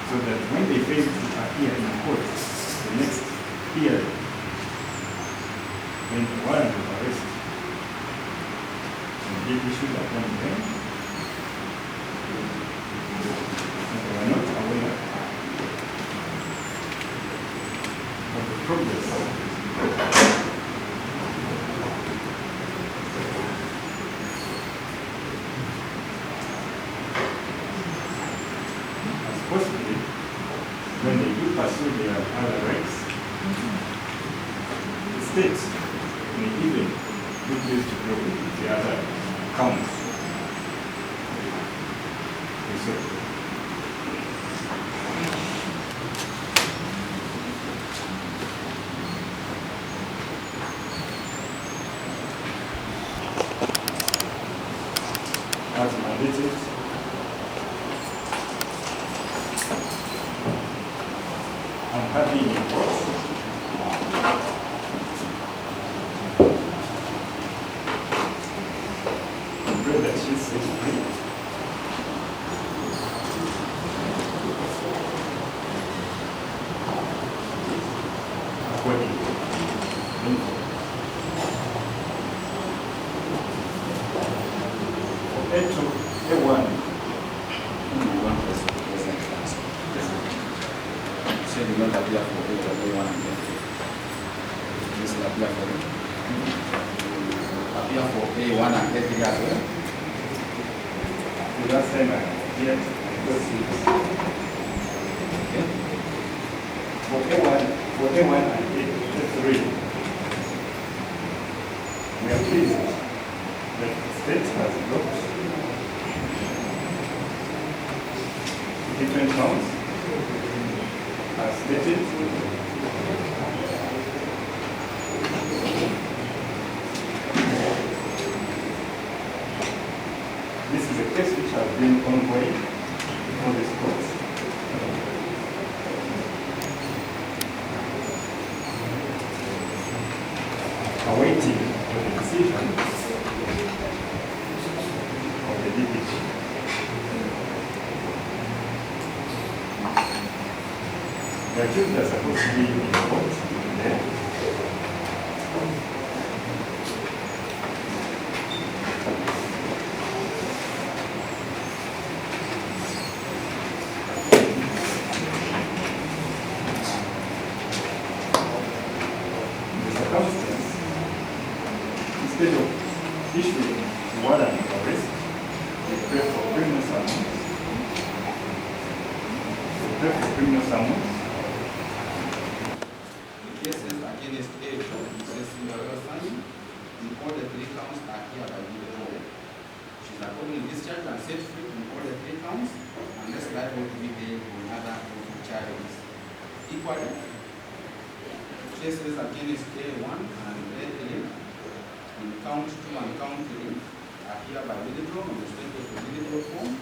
So that when they fail to appear in court, the next hearing, when the warrant of arrest will be issued upon them, and they were not aware of the progress possibly, when they do pursue their other rights, the states may even refuse to go with the other counts. So, as mandated, I'm happy in court. I pray that she's set free. According to info. A1. Only one person present last. So you don't appear for A1 and A3. This will appear for it. Appear for A1 and A3 as well. The last time I appeared, I got it. Okay. For A1 and A3, we are pleased that the state has blocked different counts as stated. This is a case which has been ongoing before this court. Awaiting for the decision of the DPG. The accused are supposed to be in court there. The circumstance, instead of issuing warrant of arrest, they pray for criminal summons. They pray for criminal summons. Cases against A2, Sanyu Awonye Okusula, in all the 3 counts are here by the law. She is accordingly discharged and set free in all the 3 counts, unless liable to be paid on other charges. Equally, cases against A1 and A3 in count 2 and count 3 are hereby withdrawn on the status of withdrawal form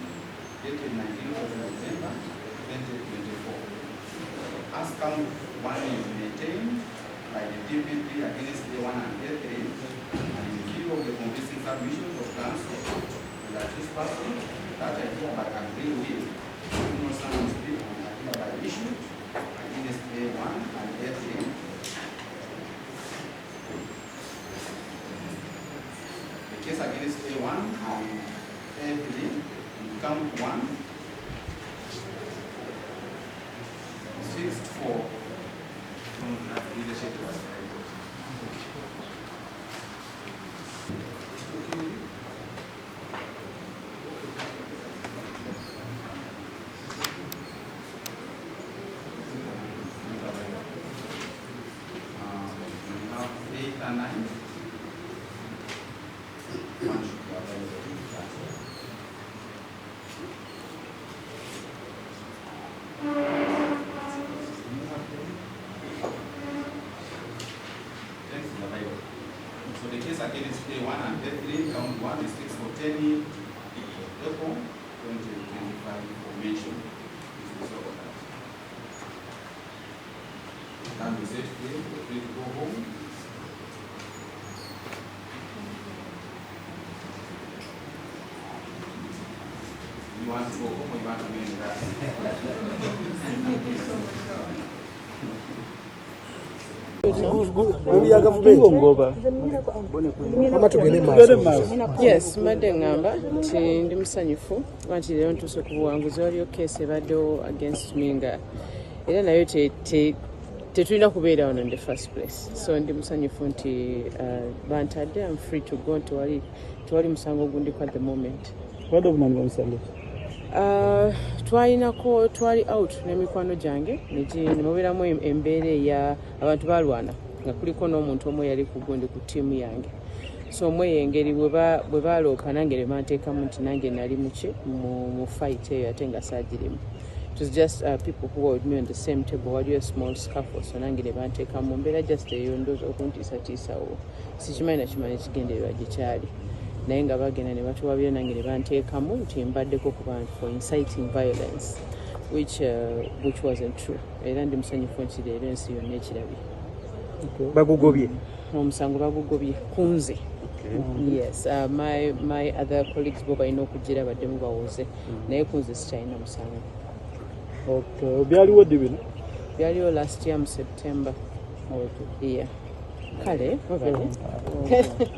dated 19th of November 2024. As count 1 is maintained by the DPP against A1 and A3, and in view of the convincing submissions of counsel and the accused person, that I hereby agree with criminal summons people are hereby issued against A1 and A3. The case against A1 and A3 in count 1 fixed for leadership was now 8 and 9. One should be available in class. So the case against A1 and A3, count 1 is 6 for 10 April 2025 information. Can be set free, free to go home. you want to go home or you want to be in the class. Yes, mbadde ngamba nti ndi musanyufu nti leero ntuuse ku buwanguzi waliyo keesi ebaddewo against me nga era nayo tetulina kubeera wano in the first place, so ndi musanyufu nti bantadde I'm free to go, tewali musango ogundiko at the moment. Twali out n'emikwano gyange ne mubeeramu embeera eya abantu balwana nga kuliko n'omuntu omu yali ku gundi ku ttiimu yange, so omweyengeri bwe baloopa nange ne banteekamu nti nange nali mu fight eyo ate nga saagirimu. It was just people who were with me on the same table. Waliyo a small scuffle, so nange ne banteekamu mbeera just eyo ndoozi okuntiisatiisawo sikimanyi nakimanyi kigendererwa gye kyali. Naye nga bagenda ne batuwabira nange ne banteekamu nti mbaddeko ku bantu for inciting violence, which wasn't true. Era ndi musanyufu nti leero ensi yonna ekirabye. Bagugobye. Omusango bagugobye kunze. Yes, my other colleagues bo balina okugira baddemu bawoze, naye kunze sikyalina musango. Okay, byaliwo ddi bino? Byaliwo last year mu September. Yeah. Kale,